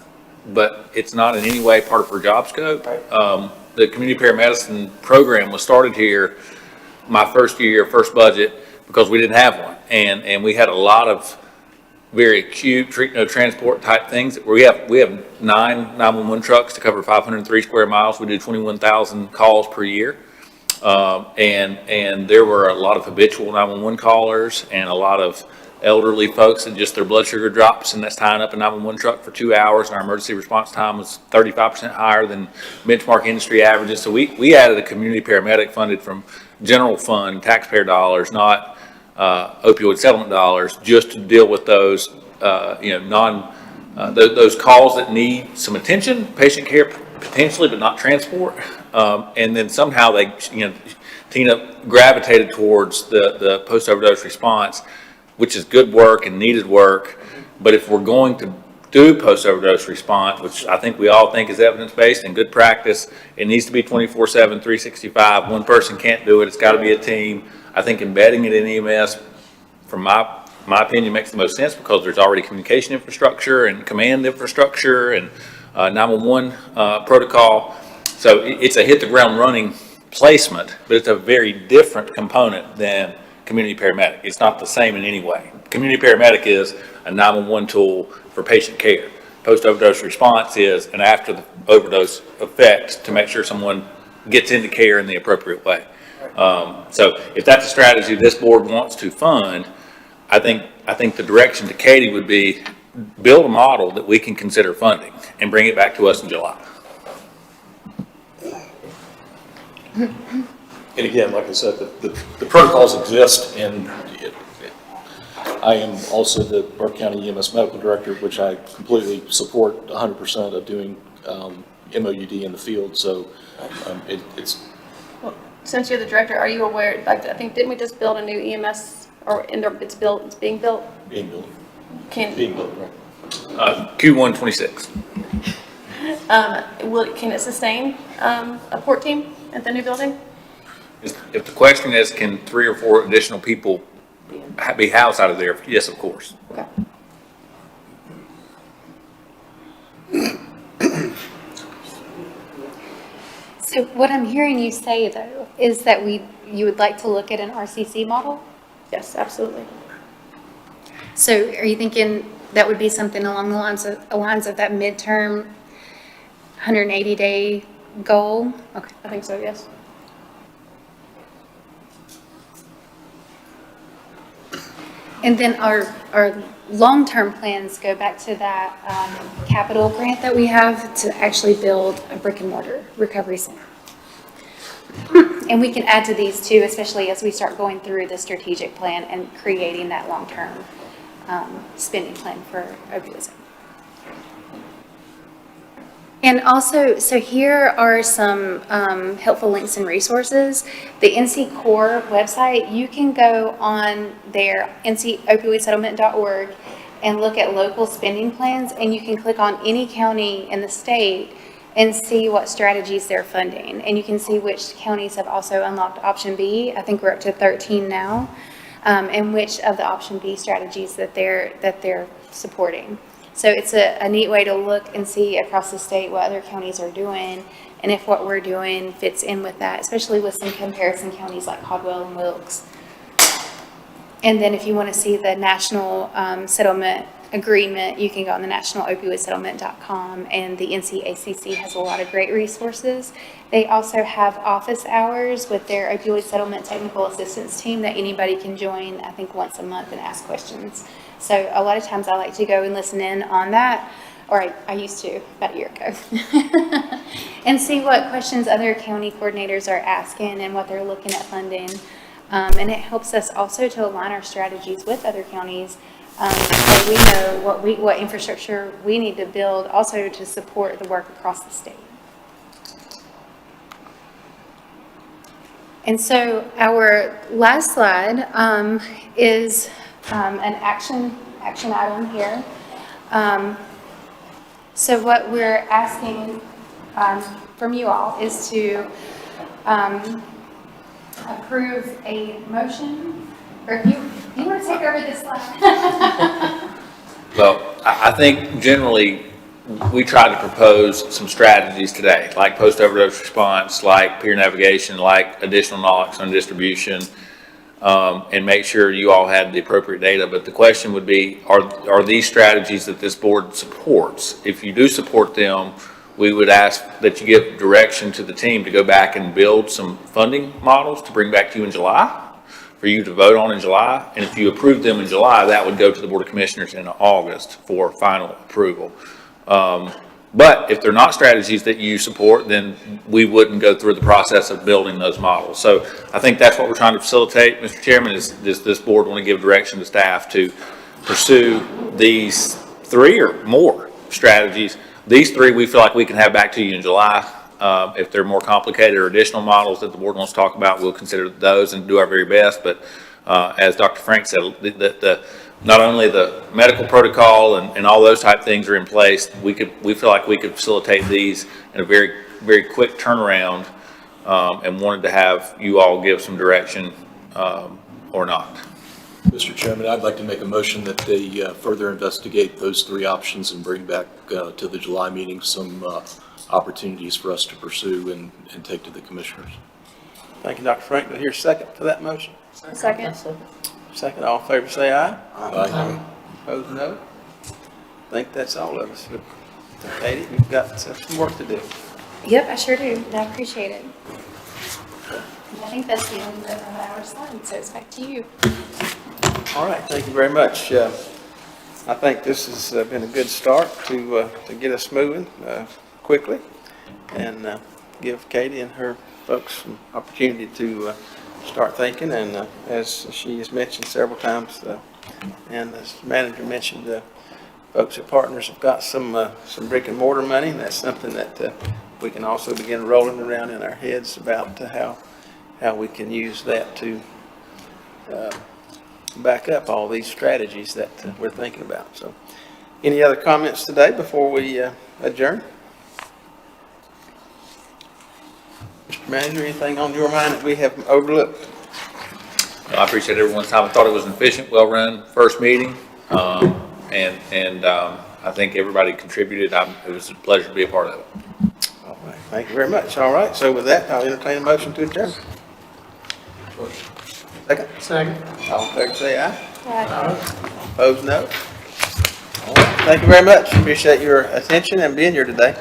but it's not in any way part of her job scope. The community paramedicine program was started here my first budget, because we didn't have one. And we had a lot of very acute transport type things. We have 9 911 trucks to cover 503 square miles. We do 21,000 calls per year. And there were a lot of habitual 911 callers and a lot of elderly folks that just their blood sugar drops, and that's tying up a 911 truck for 2 hours, and our emergency response time was 35% higher than benchmark industry averages. So we added a community paramedic funded from general fund taxpayer dollars, not opioid settlement dollars, just to deal with those, those calls that need some attention, patient care potentially, but not transport. And then somehow Tina gravitated towards the post-overdose response, which is good work and needed work. But if we're going to do post-overdose response, which I think we all think is evidence-based and good practice, it needs to be 24/7, 365. One person can't do it. It's got to be a team. I think embedding it in EMS, from my opinion, makes the most sense, because there's already communication infrastructure and command infrastructure and 911 protocol. So it's a hit the ground running placement, but it's a very different component than community paramedic. It's not the same in any way. Community paramedic is a 911 tool for patient care. Post-overdose response is an after the overdose effect to make sure someone gets into care in the appropriate way. So if that's a strategy this board wants to fund, I think the direction to Katie would be build a model that we can consider funding and bring it back to us in July. again, like I said, the protocols exist, and I am also the Burke County EMS Medical Director, which I completely support 100% of doing MOUD in the field. So it's Since you're the director, are you aware, like, I think, didn't we just build a new EMS, or it's being built? being built, Can, right? Q1 26. can it sustain a port team at the new building? If the question is, can 3 or 4 additional people be housed out of there? Yes, of course. Okay. So what I'm hearing you say, though, is that you would like to look at an RCC model? Yes, absolutely. So are you thinking that would be something along the lines of that midterm 180-day goal? Okay. I think so, yes. And then our long-term plans go back to that capital grant that we have to actually build a brick and mortar recovery center. And we can add to these too, especially as we start going through the strategic plan and creating that long-term spending plan for opioids. And also, so here are some helpful links and resources. The NC Core website, you can go on their ncopioidsettlement.org and look at local spending plans, and you can click on any county in the state and see what strategies they're funding. And you can see which counties have also unlocked option B. I think we're up to 13 now, and which of the option B strategies that they're supporting. So it's a neat way to look and see across the state what other counties are doing, and if what we're doing fits in with that, especially with some comparison counties like Caldwell and Wilkes. And then if you want to see the national settlement agreement, you can go on the nationalopioidsettlement.com, and the NCACC has a lot of great resources. They also have office hours with their opioid settlement technical assistance team that anybody can join, I think, once a month and ask questions. So a lot of times I like to go and listen in on that, or I used to about a year ago, and see what questions other county coordinators are asking and what they're looking at funding. And it helps us also to align our strategies with other counties, so we know what infrastructure we need to build also to support the work across the state. And so our last slide is an action item here. So what we're asking from you all is to approve a motion, or if you want to take over this slide. Well, I think generally, we tried to propose some strategies today, like post-overdose response, like peer navigation, like additional naloxone distribution, and make sure you all had the appropriate data. But the question would be, are these strategies that this board supports? If you do support them, we would ask that you give direction to the team to go back and build some funding models to bring back to you in July, for you to vote on in July. And if you approve them in July, that would go to the Board of Commissioners in August for final approval. But if they're not strategies that you support, then we wouldn't go through the process of building those models. So I think that's what we're trying to facilitate, Mr. Chairman, is this board want to give direction to staff to pursue these 3 or more strategies. These 3 we feel like we can have back to you in July. If they're more complicated or additional models that the board wants to talk about, we'll consider those and do our very best. But as Dr. Frank said, not only the medical protocol and all those type things are in place, we feel like we could facilitate these in a very, very quick turnaround, and wanted to have you all give some direction or not. Mr. Chairman, I'd like to make a motion that they further investigate those 3 options and bring back to the July meeting some opportunities for us to pursue and take to the commissioners. Thank you, Dr. Frank. Do I hear a second to that motion? Second. Second, all in favor say aye. Aye. Opposed, no. I think that's all of us. Katie, you've got some work to do. Yep, I sure do. I appreciate it. I think that's the end of our slide, so it's back to you. All right, thank you very much. I think this has been a good start to get us moving quickly, and give Katie and her folks some opportunity to start thinking. And as she has mentioned several times, And as the manager mentioned, the folks at Partners have got some brick and mortar money, and that's something that we can also begin rolling around in our heads about how we can use that to back up all these strategies that we're thinking about. So, any other comments today before we adjourn? Mr. Manager, anything on your mind that we have overlooked? I appreciate everyone's time. I thought it was an efficient, well-run first meeting. And I think everybody contributed. It was a pleasure to be a part of it. All right, thank you very much. All right, so with that, I'll entertain a motion to adjourn. Second? Second. All in favor, say aye. Opposed, no. All right, thank you very much. Appreciate your attention and being here today.